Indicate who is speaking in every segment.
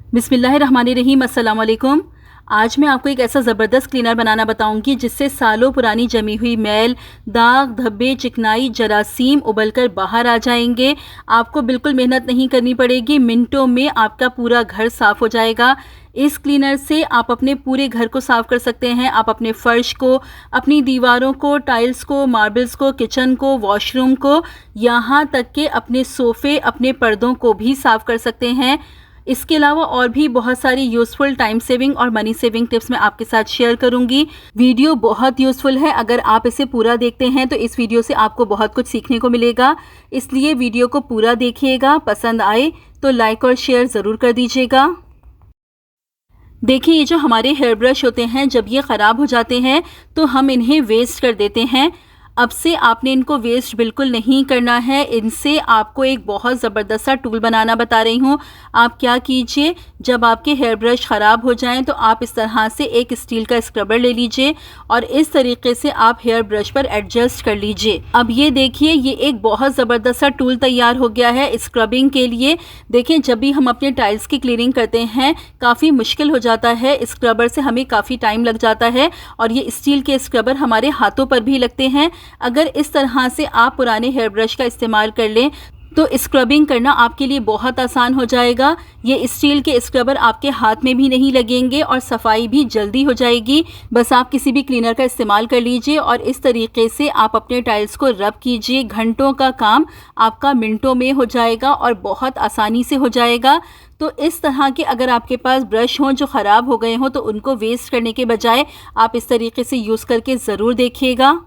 Speaker 1: बिस्मिल्लाहिर्रहमानिर्रहीम, अस्सलाम वालेकुम। आज मैं आपको एक ऐसा ज़बरदस्त क्लीनर बनाना बताऊंगी जिससे सालों पुरानी जमी हुई मैल, दाग, धब्बे, चिकनाई, जरासीम उबलकर बाहर आ जाएंगे। आपको बिल्कुल मेहनत नहीं करनी पड़ेगी, मिनटों में आपका पूरा घर साफ़ हो जाएगा। इस क्लीनर से आप अपने पूरे घर को साफ़ कर सकते हैं। आप अपने फ़र्श को, अपनी दीवारों को, टाइल्स को, मार्बल्स को, किचन को, वॉशरूम को, यहाँ तक कि अपने सोफ़े, अपने पर्दों को भी साफ़ कर सकते हैं। इसके अलावा और भी बहुत सारी यूज़फुल टाइम सेविंग और मनी सेविंग टिप्स मैं आपके साथ शेयर करूंगी। वीडियो बहुत यूज़फुल है। अगर आप इसे पूरा देखते हैं तो इस वीडियो से आपको बहुत कुछ सीखने को मिलेगा, इसलिए वीडियो को पूरा देखिएगा। पसंद आए तो लाइक और शेयर ज़रूर कर दीजिएगा। देखिए, ये जो हमारे हेयर ब्रश होते हैं, जब ये ख़राब हो जाते हैं तो हम इन्हें वेस्ट कर देते हैं। अब से आपने इनको वेस्ट बिल्कुल नहीं करना है। इनसे आपको एक बहुत ज़बरदस्त सा टूल बनाना बता रही हूँ। आप क्या कीजिए, जब आपके हेयर ब्रश ख़राब हो जाएं तो आप इस तरह से एक स्टील का स्क्रबर ले लीजिए और इस तरीके से आप हेयर ब्रश पर एडजस्ट कर लीजिए। अब ये देखिए, ये एक बहुत ज़बरदस्त सा टूल तैयार हो गया है स्क्रबिंग के लिए। देखें, जब भी हम अपने टाइल्स की क्लीनिंग करते हैं काफ़ी मुश्किल हो जाता है, स्क्रबर से हमें काफ़ी टाइम लग जाता है और ये स्टील के स्क्रबर हमारे हाथों पर भी लगते हैं। अगर इस तरह से आप पुराने हेयर ब्रश का इस्तेमाल कर लें तो स्क्रबिंग करना आपके लिए बहुत आसान हो जाएगा। ये स्टील के स्क्रबर आपके हाथ में भी नहीं लगेंगे और सफाई भी जल्दी हो जाएगी। बस आप किसी भी क्लीनर का इस्तेमाल कर लीजिए और इस तरीके से आप अपने टाइल्स को रब कीजिए। घंटों का काम आपका मिनटों में हो जाएगा और बहुत आसानी से हो जाएगा। तो इस तरह के अगर आपके पास ब्रश हों जो ख़राब हो गए हों तो उनको वेस्ट करने के बजाय आप इस तरीके से यूज़ करके ज़रूर देखिएगा।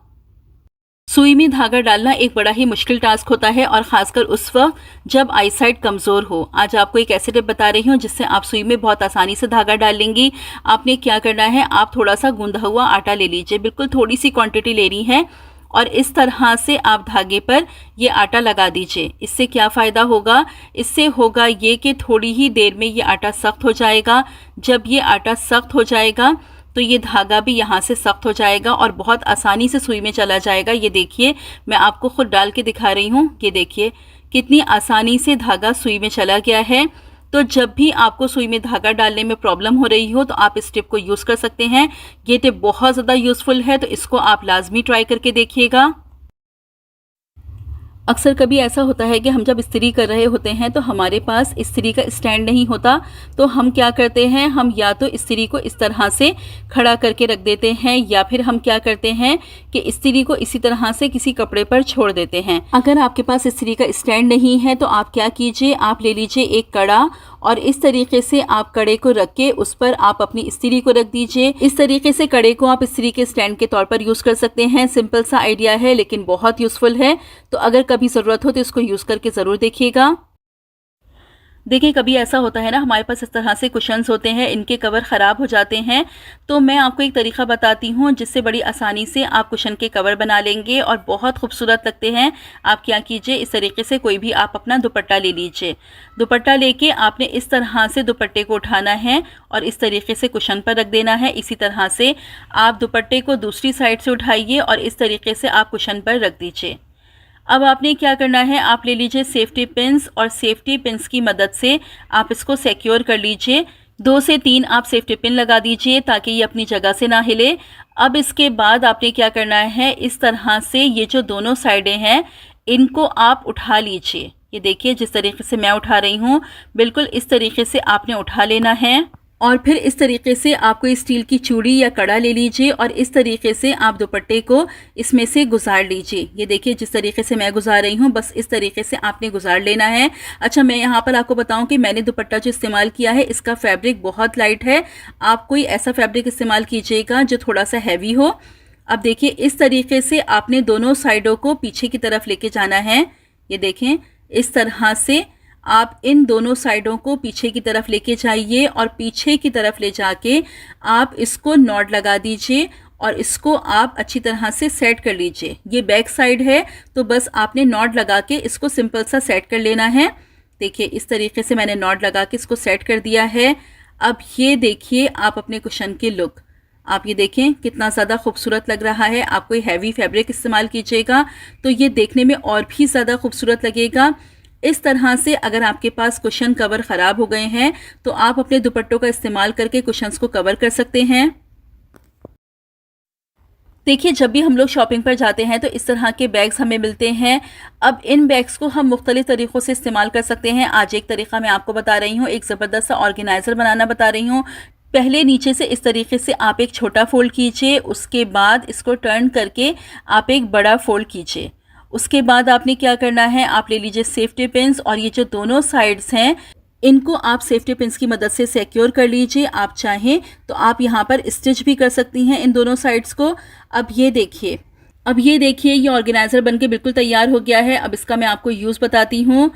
Speaker 1: सुई में धागा डालना एक बड़ा ही मुश्किल टास्क होता है और ख़ासकर उस वक्त जब आईसाइट कमज़ोर हो। आज आपको एक ऐसे टिप बता रही हूँ जिससे आप सुई में बहुत आसानी से धागा डाल लेंगी। आपने क्या करना है, आप थोड़ा सा गूंधा हुआ आटा ले लीजिए, बिल्कुल थोड़ी सी क्वांटिटी लेनी है और इस तरह से आप धागे पर ये आटा लगा दीजिए। इससे क्या फ़ायदा होगा, इससे होगा ये कि थोड़ी ही देर में ये आटा सख्त हो जाएगा। जब ये आटा सख्त हो जाएगा तो ये धागा भी यहाँ से सख्त हो जाएगा और बहुत आसानी से सुई में चला जाएगा। ये देखिए, मैं आपको खुद डाल के दिखा रही हूँ। ये देखिए कितनी आसानी से धागा सुई में चला गया है। तो जब भी आपको सुई में धागा डालने में प्रॉब्लम हो रही हो तो आप इस टिप को यूज़ कर सकते हैं। ये टिप बहुत ज़्यादा यूज़फुल है, तो इसको आप लाजमी ट्राई करके देखिएगा। अक्सर कभी ऐसा होता है कि हम जब इस्त्री कर रहे होते हैं तो हमारे पास इस्त्री का स्टैंड नहीं होता, तो हम क्या करते हैं, हम या तो इस्त्री को इस तरह से खड़ा करके रख देते हैं या फिर हम क्या करते हैं कि इस्त्री को इसी तरह से किसी कपड़े पर छोड़ देते हैं। अगर आपके पास इस्त्री का स्टैंड नहीं है तो आप क्या कीजिए, आप ले लीजिए एक कड़ा और इस तरीके से आप कड़े को रख के उस पर आप अपनी इस्त्री को रख दीजिए। इस तरीके से कड़े को आप इस्त्री के स्टैंड के तौर पर यूज़ कर सकते हैं। सिंपल सा आइडिया है लेकिन बहुत यूज़फुल है, तो अगर कभी ज़रूरत हो तो इसको यूज़ करके ज़रूर देखिएगा। देखिए, कभी ऐसा होता है ना, हमारे पास इस तरह से कुशन्स होते हैं, इनके कवर ख़राब हो जाते हैं। तो मैं आपको एक तरीका बताती हूँ जिससे बड़ी आसानी से आप कुशन के कवर बना लेंगे और बहुत खूबसूरत लगते हैं। आप क्या कीजिए, इस तरीके से कोई भी आप अपना दुपट्टा ले लीजिए। दुपट्टा लेके आपने इस तरह से दुपट्टे को उठाना है और इस तरीके से कुशन पर रख देना है। इसी तरह से आप दुपट्टे को दूसरी साइड से उठाइए और इस तरीके से आप कुशन पर रख दीजिए। अब आपने क्या करना है, आप ले लीजिए सेफ्टी पिन्स और सेफ्टी पिन्स की मदद से आप इसको सिक्योर कर लीजिए। 2 से 3 आप सेफ्टी पिन लगा दीजिए ताकि ये अपनी जगह से ना हिले। अब इसके बाद आपने क्या करना है, इस तरह से ये जो दोनों साइडें हैं इनको आप उठा लीजिए। ये देखिए, जिस तरीके से मैं उठा रही हूँ बिल्कुल इस तरीके से आपने उठा लेना है और फिर इस तरीके से आप कोई स्टील की चूड़ी या कड़ा ले लीजिए और इस तरीके से आप दुपट्टे को इसमें से गुजार लीजिए। ये देखिए, जिस तरीके से मैं गुजार रही हूँ बस इस तरीके से आपने गुजार लेना है। अच्छा, मैं यहाँ पर आपको बताऊँ कि मैंने दुपट्टा जो इस्तेमाल किया है इसका फैब्रिक बहुत लाइट है। आप कोई ऐसा फैब्रिक इस्तेमाल कीजिएगा जो थोड़ा सा हैवी हो। अब देखिए, इस तरीके से आपने दोनों साइडों को पीछे की तरफ लेके जाना है। ये देखें, इस तरह से आप इन दोनों साइडों को पीछे की तरफ लेके जाइए और पीछे की तरफ ले जाके आप इसको नॉट लगा दीजिए और इसको आप अच्छी तरह से सेट कर लीजिए। ये बैक साइड है तो बस आपने नॉट लगा के इसको सिंपल सा सेट कर लेना है। देखिए, इस तरीके से मैंने नॉट लगा के इसको सेट कर दिया है। अब ये देखिए, आप अपने कुशन की लुक आप ये देखें कितना ज़्यादा खूबसूरत लग रहा है। आप कोई हैवी फैब्रिक इस्तेमाल कीजिएगा तो ये देखने में और भी ज़्यादा खूबसूरत लगेगा। इस तरह से अगर आपके पास कुशन कवर ख़राब हो गए हैं तो आप अपने दुपट्टों का इस्तेमाल करके कुशन्स को कवर कर सकते हैं। देखिए, जब भी हम लोग शॉपिंग पर जाते हैं तो इस तरह के बैग्स हमें मिलते हैं। अब इन बैग्स को हम मुख्तलिफ तरीक़ों से इस्तेमाल कर सकते हैं। आज एक तरीक़ा मैं आपको बता रही हूँ, एक ज़बरदस्त सा ऑर्गेनाइज़र बनाना बता रही हूँ। पहले नीचे से इस तरीके से आप एक छोटा फ़ोल्ड कीजिए, उसके बाद इसको टर्न करके आप एक बड़ा फ़ोल्ड कीजिए। उसके बाद आपने क्या करना है, आप ले लीजिए सेफ्टी पिन्स और ये जो दोनों साइड्स हैं इनको आप सेफ्टी पिन्स की मदद से सिक्योर कर लीजिए। आप चाहें तो आप यहाँ पर स्टिच भी कर सकती हैं इन दोनों साइड्स को। अब ये देखिए ये ऑर्गेनाइज़र बनके बिल्कुल तैयार हो गया है। अब इसका मैं आपको यूज़ बताती हूँ।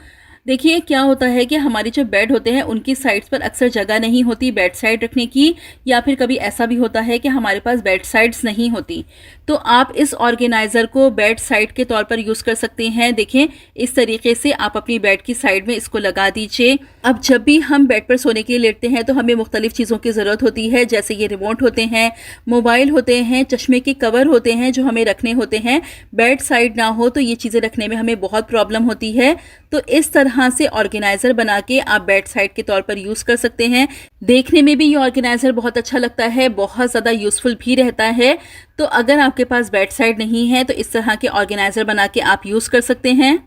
Speaker 1: देखिए क्या होता है कि हमारे जो बेड होते हैं उनकी साइड्स पर अक्सर जगह नहीं होती बेड साइड रखने की, या फिर कभी ऐसा भी होता है कि हमारे पास बेड साइड्स नहीं होती, तो आप इस ऑर्गेनाइज़र को बेड साइड के तौर पर यूज़ कर सकते हैं। देखें, इस तरीके से आप अपनी बेड की साइड में इसको लगा दीजिए। अब जब भी हम बेड पर सोने के लिए लेटते हैं तो हमें मुख्तलिफ चीज़ों की ज़रूरत होती है, जैसे ये रिमोट होते हैं, मोबाइल होते हैं, चश्मे के कवर होते हैं जो हमें रखने होते हैं। बेड साइड ना हो तो ये चीज़ें रखने में हमें बहुत प्रॉब्लम होती है। तो इस तरह से ऑर्गेनाइज़र बना के आप बेड साइड के तौर पर यूज़ कर सकते हैं। देखने में भी ये ऑर्गेनाइज़र बहुत अच्छा लगता है, बहुत ज़्यादा यूज़फुल भी रहता है। तो अगर आपके पास बेड साइड नहीं है तो इस तरह के ऑर्गेनाइज़र बना के आप यूज़ कर सकते हैं।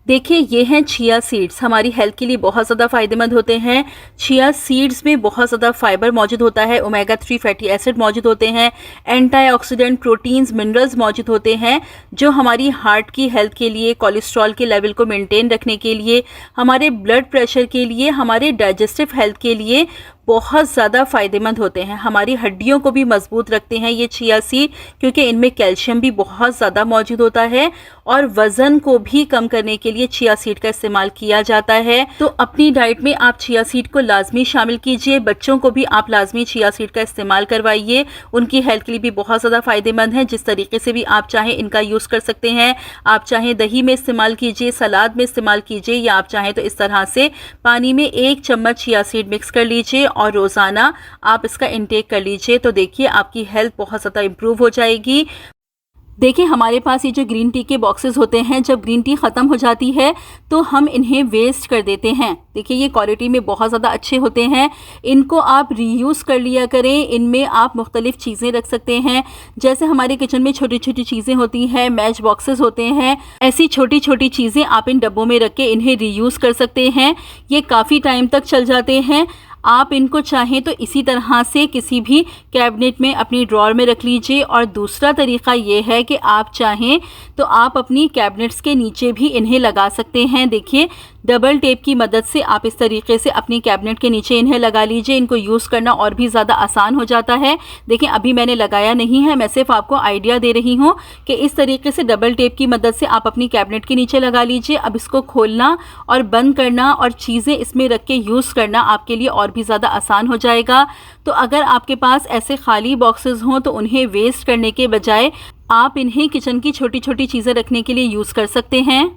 Speaker 1: देखिए, ये हैं चिया सीड्स, हमारी हेल्थ के लिए बहुत ज़्यादा फ़ायदेमंद होते हैं। चिया सीड्स में बहुत ज़्यादा फाइबर मौजूद होता है, ओमेगा 3 फैटी एसिड मौजूद होते हैं, एंटीऑक्सीडेंट, प्रोटीन्स, मिनरल्स मौजूद होते हैं जो हमारी हार्ट की हेल्थ के लिए, कोलेस्ट्रॉल के लेवल को मेंटेन रखने के लिए, हमारे ब्लड प्रेशर के लिए, हमारे डाइजेस्टिव हेल्थ के लिए बहुत ज़्यादा फ़ायदेमंद होते हैं। हमारी हड्डियों को भी मजबूत रखते हैं ये चिया सीड, क्योंकि इनमें कैल्शियम भी बहुत ज़्यादा मौजूद होता है और वज़न को भी कम करने के लिए चिया सीड का इस्तेमाल किया जाता है। तो अपनी डाइट में आप चिया सीड को लाजमी शामिल कीजिए। बच्चों को भी आप लाजमी चिया सीड का इस्तेमाल करवाइए, उनकी हेल्थ के लिए भी बहुत ज़्यादा फ़ायदेमंद है। जिस तरीके से भी आप चाहें इनका यूज़ कर सकते हैं। आप चाहें दही में इस्तेमाल कीजिए, सलाद में इस्तेमाल कीजिए, या आप चाहें तो इस तरह से पानी में 1 चम्मच चिया सीड मिक्स कर लीजिए और रोज़ाना आप इसका इंटेक कर लीजिए। तो देखिए, आपकी हेल्थ बहुत ज़्यादा इम्प्रूव हो जाएगी। देखिए, हमारे पास ये जो ग्रीन टी के बॉक्सेस होते हैं, जब ग्रीन टी ख़त्म हो जाती है तो हम इन्हें वेस्ट कर देते हैं। देखिए, ये क्वालिटी में बहुत ज़्यादा अच्छे होते हैं, इनको आप रीयूज़ कर लिया करें। इनमें आप मुख्तलिफ़ चीज़ें रख सकते हैं, जैसे हमारे किचन में छोटी छोटी चीज़ें होती हैं, मैच बॉक्सेस होते हैं, ऐसी छोटी छोटी चीज़ें आप इन डब्बों में रख के इन्हें रीयूज़ कर सकते हैं। ये काफ़ी टाइम तक चल जाते हैं। आप इनको चाहें तो इसी तरह से किसी भी कैबिनेट में अपनी ड्रॉअर में रख लीजिए। और दूसरा तरीक़ा ये है कि आप चाहें तो आप अपनी कैबिनेट्स के नीचे भी इन्हें लगा सकते हैं। देखिए, डबल टेप की मदद से आप इस तरीके से अपनी कैबिनेट के नीचे इन्हें लगा लीजिए। इनको यूज़ करना और भी ज़्यादा आसान हो जाता है। देखिए, अभी मैंने लगाया नहीं है, मैं सिर्फ आपको आइडिया दे रही हूँ कि इस तरीके से डबल टेप की मदद से आप अपनी कैबिनेट के नीचे लगा लीजिए। अब इसको खोलना और बंद करना और चीज़ें इसमें रख के यूज़ करना आपके लिए और भी ज़्यादा आसान हो जाएगा। तो अगर आपके पास ऐसे खाली बॉक्सेस हों तो उन्हें वेस्ट करने के बजाय आप इन्हें किचन की छोटी छोटी चीज़ें रखने के लिए यूज़ कर सकते हैं।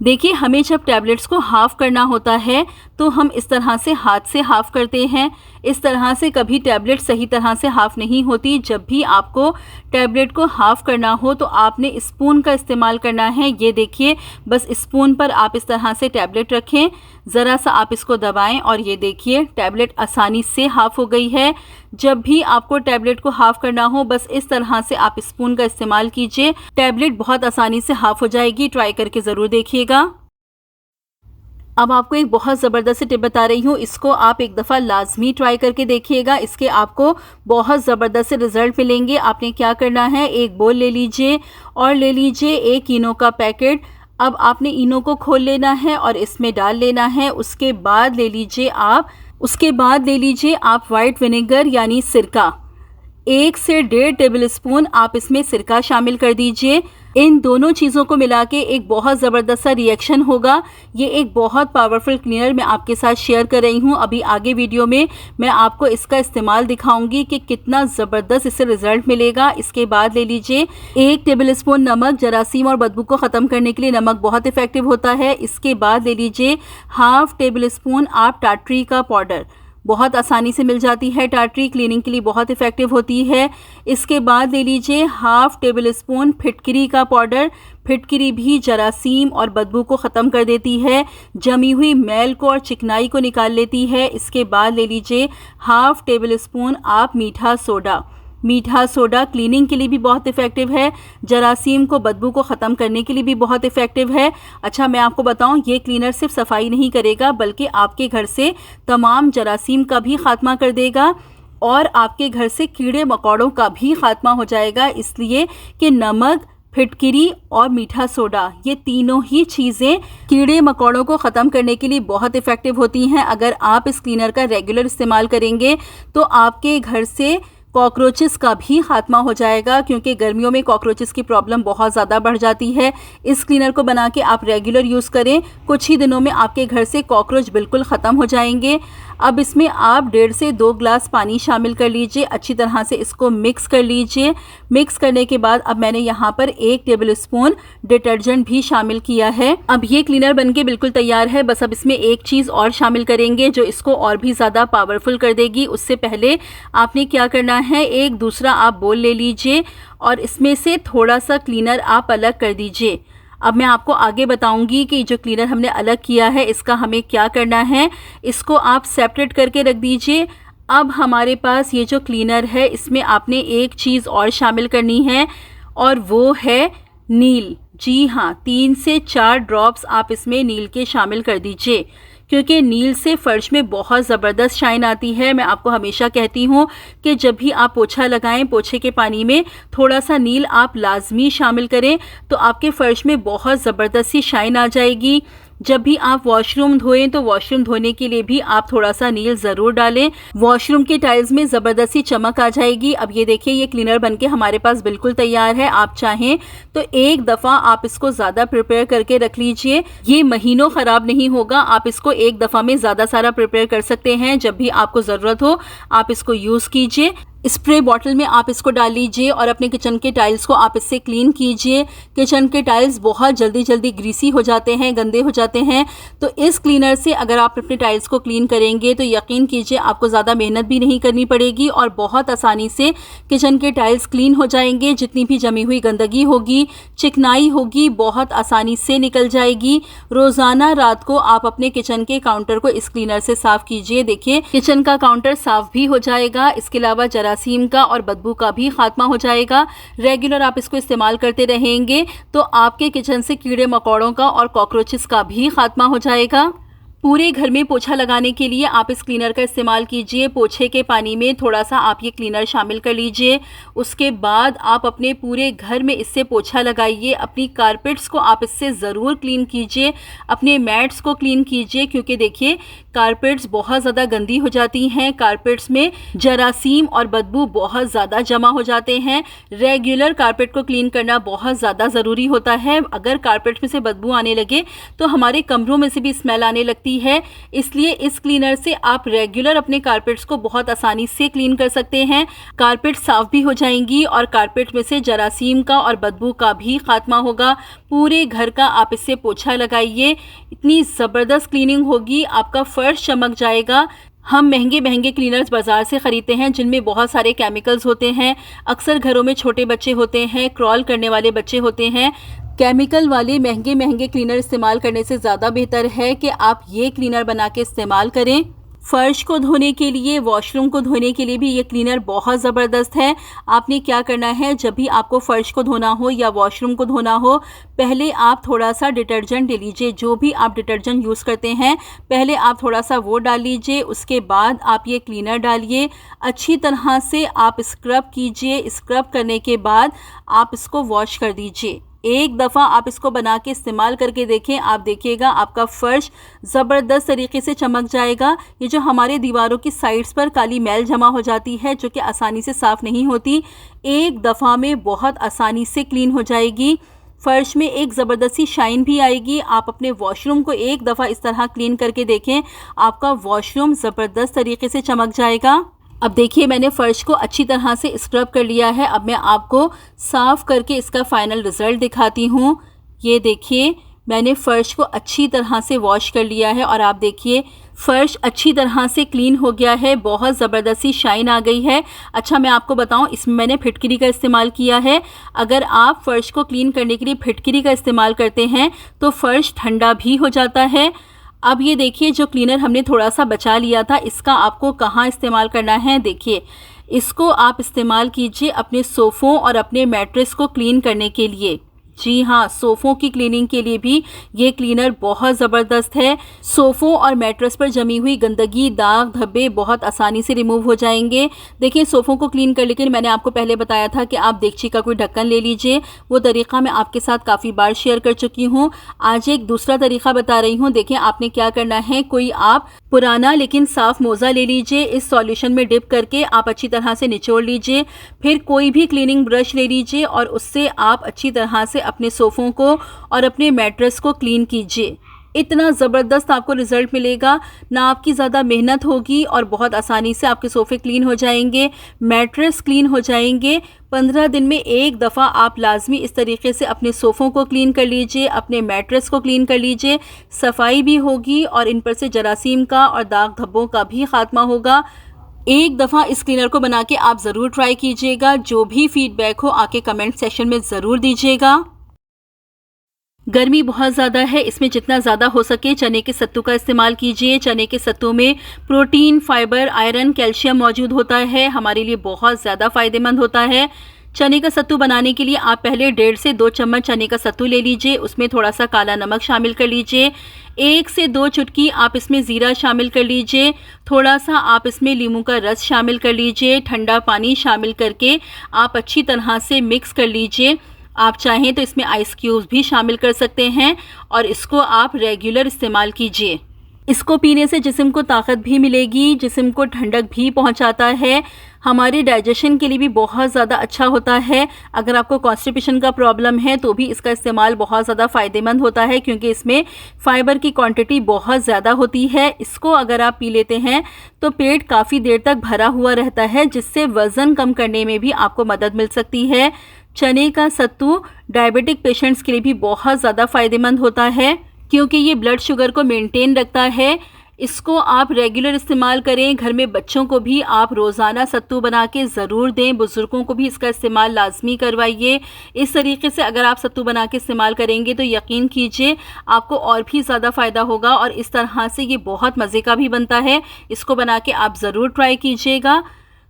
Speaker 1: देखिए, हमें जब टैबलेट्स को हाफ़ करना होता है तो हम इस तरह से हाथ से हाफ़ करते हैं। इस तरह से कभी टैबलेट सही तरह से हाफ़ नहीं होती। जब भी आपको टैबलेट को हाफ़ करना हो तो आपने स्पून का इस्तेमाल करना है। ये देखिए, बस स्पून पर आप इस तरह से टैबलेट रखें, ज़रा सा आप इसको दबाएं और ये देखिए टैबलेट आसानी से हाफ़ हो गई है। जब भी आपको टैबलेट को हाफ़ करना हो बस इस तरह से आप स्पून का इस्तेमाल कीजिए, टैबलेट बहुत आसानी से हाफ़ हो जाएगी। ट्राई करके ज़रूर देखिएगा। अब आपको एक बहुत ज़बरदस्त सी टिप बता रही हूँ, इसको आप एक दफ़ा लाजमी ट्राई करके देखिएगा। इसके आपको बहुत ज़बरदस्त से रिज़ल्ट मिलेंगे। आपने क्या करना है, एक बोल ले लीजिए और ले लीजिए 1 इनो का पैकेट। अब आपने इनो को खोल लेना है और इसमें डाल लेना है। उसके बाद ले लीजिए आप वाइट विनेगर यानी सिरका, 1 से 1.5 टेबल स्पून आप इसमें सिरका शामिल कर दीजिए। इन दोनों चीज़ों को मिला के एक बहुत ज़बरदस्त सा रिएक्शन होगा। ये एक बहुत पावरफुल क्लीनर मैं आपके साथ शेयर कर रही हूँ। अभी आगे वीडियो में मैं आपको इसका इस्तेमाल दिखाऊंगी कि कितना ज़बरदस्त इससे रिज़ल्ट मिलेगा। इसके बाद ले लीजिए 1 टेबल स्पून नमक, जरासीम और बदबू को ख़त्म करने के लिए नमक बहुत इफ़ेक्टिव होता है। इसके बाद ले लीजिए ½ टेबल स्पून आप टाटरी का पाउडर, बहुत आसानी से मिल जाती है। टाटरी क्लीनिंग के लिए बहुत इफ़ेक्टिव होती है। इसके बाद ले लीजिए हाफ टेबल स्पून फिटकरी का पाउडर। फिटकरी भी जरासीम और बदबू को ख़त्म कर देती है, जमी हुई मैल को और चिकनाई को निकाल लेती है। इसके बाद ले लीजिए हाफ टेबल स्पून आप मीठा सोडा। मीठा सोडा क्लीनिंग के लिए भी बहुत इफ़ेक्टिव है, जरासीम को बदबू को ख़त्म करने के लिए भी बहुत इफ़ेक्टिव है। अच्छा, मैं आपको बताऊं, ये क्लीनर सिर्फ सफाई नहीं करेगा बल्कि आपके घर से तमाम जरासीम का भी खात्मा कर देगा और आपके घर से कीड़े मकोड़ों का भी खात्मा हो जाएगा, इसलिए कि नमक, फिटकरी और मीठा सोडा ये तीनों ही चीज़ें कीड़े मकोड़ों को ख़त्म करने के लिए बहुत इफ़ेक्टिव होती हैं। अगर आप इस क्लीनर का रेगुलर इस्तेमाल करेंगे तो आपके घर से कॉकरोचेस का भी खात्मा हो जाएगा, क्योंकि गर्मियों में कॉकरोचेस की प्रॉब्लम बहुत ज़्यादा बढ़ जाती है। इस क्लीनर को बना के आप रेगुलर यूज़ करें, कुछ ही दिनों में आपके घर से कॉकरोच बिल्कुल ख़त्म हो जाएंगे। अब इसमें आप 1.5 से 2 ग्लास पानी शामिल कर लीजिए, अच्छी तरह से इसको मिक्स कर लीजिए। मिक्स करने के बाद अब मैंने यहाँ पर 1 टेबल स्पून डिटर्जेंट भी शामिल किया है। अब ये क्लीनर बनके बिल्कुल तैयार है। बस अब इसमें एक चीज़ और शामिल करेंगे जो इसको और भी ज़्यादा पावरफुल कर देगी। उससे पहले आपने क्या करना है, एक दूसरा आप बोल ले लीजिए और इसमें से थोड़ा सा क्लीनर आप अलग कर दीजिए। अब मैं आपको आगे बताऊंगी कि जो क्लीनर हमने अलग किया है इसका हमें क्या करना है। इसको आप सेपरेट करके रख दीजिए। अब हमारे पास ये जो क्लीनर है इसमें आपने एक चीज़ और शामिल करनी है और वो है नील। जी हाँ, 3 से 4 ड्रॉप्स आप इसमें नील के शामिल कर दीजिए, क्योंकि नील से फर्श में बहुत ज़बरदस्त शाइन आती है। मैं आपको हमेशा कहती हूँ कि जब भी आप पोछा लगाएं, पोछे के पानी में थोड़ा सा नील आप लाजमी शामिल करें तो आपके फर्श में बहुत ज़बरदस्त सी शाइन आ जाएगी। जब भी आप वॉशरूम धोएं तो वॉशरूम धोने के लिए भी आप थोड़ा सा नील ज़रूर डालें, वॉशरूम के टाइल्स में ज़बरदस्ती चमक आ जाएगी। अब ये देखिए, ये क्लीनर बनके हमारे पास बिल्कुल तैयार है। आप चाहें तो एक दफ़ा आप इसको ज़्यादा प्रिपेयर करके रख लीजिए, ये महीनों ख़राब नहीं होगा। आप इसको एक दफ़ा में ज़्यादा सारा प्रिपेयर कर सकते हैं। जब भी आपको ज़रूरत हो आप इसको यूज़ कीजिए। स्प्रे बॉटल में आप इसको डाल लीजिए और अपने किचन के टाइल्स को आप इससे क्लीन कीजिए। किचन के टाइल्स बहुत जल्दी ग्रीसी हो जाते हैं, गंदे हो जाते हैं, तो इस क्लीनर से अगर आप अपने टाइल्स को क्लीन करेंगे तो यकीन कीजिए आपको ज़्यादा मेहनत भी नहीं करनी पड़ेगी और बहुत आसानी से किचन के टाइल्स क्लीन हो जाएंगे। जितनी भी जमी हुई गंदगी होगी, चिकनाई होगी, बहुत आसानी से निकल जाएगी। रोज़ाना रात को आप अपने किचन के काउंटर को इस क्लीनर से साफ़ कीजिए। देखिए, किचन का काउंटर साफ़ भी हो जाएगा। इसके अलावा जरासीम का और बदबू का भी खात्मा हो जाएगा। रेगुलर आप इसको इस्तेमाल करते रहेंगे तो आपके किचन से कीड़े मकोड़ों का और कॉकरोचेस का भी खात्मा हो जाएगा। पूरे घर में पोछा लगाने के लिए आप इस क्लीनर का इस्तेमाल कीजिए। पोछे के पानी में थोड़ा सा आप ये क्लीनर शामिल कर लीजिए। उसके बाद आप अपने पूरे घर में इससे पोछा लगाइए। अपनी कारपेट्स को आप इससे ज़रूर क्लीन कीजिए, अपने मैट्स को क्लीन कीजिए, क्योंकि देखिए कारपेट्स बहुत ज़्यादा गंदी हो जाती हैं। कारपेट्स में जरासीम और बदबू बहुत ज़्यादा जमा हो जाते हैं। रेगुलर कारपेट को क्लीन करना बहुत ज़्यादा ज़रूरी होता है। अगर कारपेट में से बदबू आने लगे तो हमारे कमरों में से भी स्मेल आने लगती है। इसलिए इस क्लीनर से आप रेगुलर अपने कारपेट्स को बहुत आसानी से क्लीन कर सकते हैं। कारपेट साफ भी हो जाएंगी और कारपेट में से जरासीम का और बदबू का भी खात्मा होगा। पूरे घर का आप इससे पोछा लगाइए, इतनी ज़बरदस्त क्लीनिंग होगी, आपका फर्श चमक जाएगा। हम महंगे क्लीनर्स बाज़ार से ख़रीदते हैं जिनमें बहुत सारे केमिकल्स होते हैं। अक्सर घरों में छोटे बच्चे होते हैं, क्रॉल करने वाले बच्चे होते हैं। केमिकल वाले महंगे क्लीनर इस्तेमाल करने से ज़्यादा बेहतर है कि आप ये क्लीनर बना के इस्तेमाल करें। फ़र्श को धोने के लिए, वॉशरूम को धोने के लिए भी ये क्लीनर बहुत ज़बरदस्त है। आपने क्या करना है, जब भी आपको फ़र्श को धोना हो या वॉशरूम को धोना हो, पहले आप थोड़ा सा डिटर्जेंट ले लीजिए। जो भी आप डिटर्जेंट यूज़ करते हैं पहले आप थोड़ा सा वो डाल लीजिए। उसके बाद आप ये क्लीनर डालिए, अच्छी तरह से आप स्क्रब कीजिए। स्क्रब करने के बाद आप इसको वॉश कर दीजिए। एक दफ़ा आप इसको बना के इस्तेमाल करके देखें, आप देखिएगा आपका फ़र्श ज़बरदस्त तरीके से चमक जाएगा। ये जो हमारे दीवारों की साइड्स पर काली मैल जमा हो जाती है जो कि आसानी से साफ़ नहीं होती, एक दफ़ा में बहुत आसानी से क्लीन हो जाएगी। फ़र्श में एक ज़बरदस्ती शाइन भी आएगी। आप अपने वॉशरूम को एक दफ़ा इस तरह क्लीन करके देखें, आपका वॉशरूम ज़बरदस्त तरीके से चमक जाएगा। अब देखिए, मैंने फ़र्श को अच्छी तरह से स्क्रब कर लिया है। अब मैं आपको साफ़ करके इसका फ़ाइनल रिज़ल्ट दिखाती हूँ। ये देखिए, मैंने फ़र्श को अच्छी तरह से वॉश कर लिया है और आप देखिए फ़र्श अच्छी तरह से क्लीन हो गया है, बहुत ज़बरदस्ती शाइन आ गई है। अच्छा, मैं आपको बताऊं, इसमें मैंने फिटकरी का इस्तेमाल किया है। अगर आप फ़र्श को क्लीन करने के लिए फिटकरी का इस्तेमाल करते हैं तो फ़र्श ठंडा भी हो जाता है। अब ये देखिए, जो क्लीनर हमने थोड़ा सा बचा लिया था, इसका आपको कहाँ इस्तेमाल करना है। देखिए, इसको आप इस्तेमाल कीजिए अपने सोफ़ों और अपने मैट्रेस को क्लीन करने के लिए। जी हाँ, सोफ़ों की क्लीनिंग के लिए भी ये क्लीनर बहुत ज़बरदस्त है। सोफ़ों और मैट्रेस पर जमी हुई गंदगी, दाग धब्बे बहुत आसानी से रिमूव हो जाएंगे। देखिए, सोफ़ों को क्लीन कर, लेकिन मैंने आपको पहले बताया था कि आप देगची का कोई ढक्कन ले लीजिए। वो तरीक़ा मैं आपके साथ काफ़ी बार शेयर कर चुकी हूँ। आज एक दूसरा तरीक़ा बता रही हूँ। देखिए, आपने क्या करना है, कोई आप पुराना लेकिन साफ़ मोज़ा ले लीजिए। इस सॉल्यूशन में डिप करके आप अच्छी तरह से निचोड़ लीजिए। फिर कोई भी क्लीनिंग ब्रश ले लीजिए और उससे आप अच्छी तरह से अपने सोफ़ों को और अपने मैट्रेस को क्लीन कीजिए। इतना ज़बरदस्त आपको रिज़ल्ट मिलेगा, ना आपकी ज़्यादा मेहनत होगी और बहुत आसानी से आपके सोफ़े क्लीन हो जाएंगे, मैट्रेस क्लीन हो जाएंगे। 15 दिन में एक दफ़ा आप लाजमी इस तरीके से अपने सोफ़ों को क्लीन कर लीजिए, अपने मैट्रेस को क्लीन कर लीजिए। सफाई भी होगी और इन पर से जरासीम का और दाग धब्बों का भी ख़ात्मा होगा। एक दफ़ा इस क्लीनर को बना के आप ज़रूर ट्राई कीजिएगा। जो भी फीडबैक हो आके कमेंट सेक्शन में ज़रूर दीजिएगा। गर्मी बहुत ज़्यादा है, इसमें जितना ज़्यादा हो सके चने के सत्तू का इस्तेमाल कीजिए। चने के सत्तू में प्रोटीन, फाइबर, आयरन, कैल्शियम मौजूद होता है, हमारे लिए बहुत ज़्यादा फ़ायदेमंद होता है। चने का सत्तू बनाने के लिए आप पहले 1.5 से 2 चम्मच चने का सत्तू ले लीजिए। उसमें थोड़ा सा काला नमक शामिल कर लीजिए। 1 से 2 चुटकी आप इसमें ज़ीरा शामिल कर लीजिए। थोड़ा सा आप इसमें नींबू का रस शामिल कर लीजिए। ठंडा पानी शामिल करके आप अच्छी तरह से मिक्स कर लीजिए। आप चाहें तो इसमें आइस क्यूब्स भी शामिल कर सकते हैं और इसको आप रेगुलर इस्तेमाल कीजिए। इसको पीने से जिस्म को ताकत भी मिलेगी, जिस्म को ठंडक भी पहुंचाता है, हमारे डाइजेशन के लिए भी बहुत ज़्यादा अच्छा होता है। अगर आपको कॉन्स्टिपेशन का प्रॉब्लम है तो भी इसका इस्तेमाल बहुत ज़्यादा फ़ायदेमंद होता है, क्योंकि इसमें फ़ाइबर की क्वांटिटी बहुत ज़्यादा होती है। इसको अगर आप पी लेते हैं तो पेट काफ़ी देर तक भरा हुआ रहता है, जिससे वज़न कम करने में भी आपको मदद मिल सकती है। चने का सत्तू डायबिटिक पेशेंट्स के लिए भी बहुत ज़्यादा फ़ायदेमंद होता है, क्योंकि ये ब्लड शुगर को मेंटेन रखता है। इसको आप रेगुलर इस्तेमाल करें। घर में बच्चों को भी आप रोज़ाना सत्तू बना के ज़रूर दें। बुज़ुर्गों को भी इसका इस्तेमाल लाजमी करवाइए। इस तरीके से अगर आप सत्तू बना के इस्तेमाल करेंगे तो यकीन कीजिए आपको और भी ज़्यादा फ़ायदा होगा। और इस तरह से ये बहुत मज़े का भी बनता है। इसको बना के आप ज़रूर ट्राई कीजिएगा।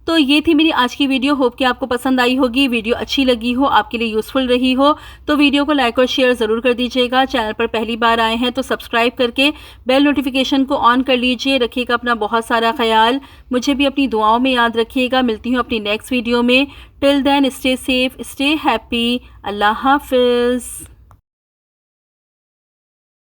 Speaker 1: तो ये थी मेरी आज की वीडियो। होप कि आपको पसंद आई होगी, वीडियो अच्छी लगी हो, आपके लिए यूज़फुल रही हो तो वीडियो को लाइक और शेयर ज़रूर कर दीजिएगा। चैनल पर पहली बार आए हैं तो सब्सक्राइब करके बेल नोटिफिकेशन को ऑन कर लीजिए। रखिएगा अपना बहुत सारा ख्याल, मुझे भी अपनी दुआओं में याद रखिएगा। मिलती हूँ अपनी नेक्स्ट वीडियो में। Till then stay safe, stay happy. Allah हाफिज़।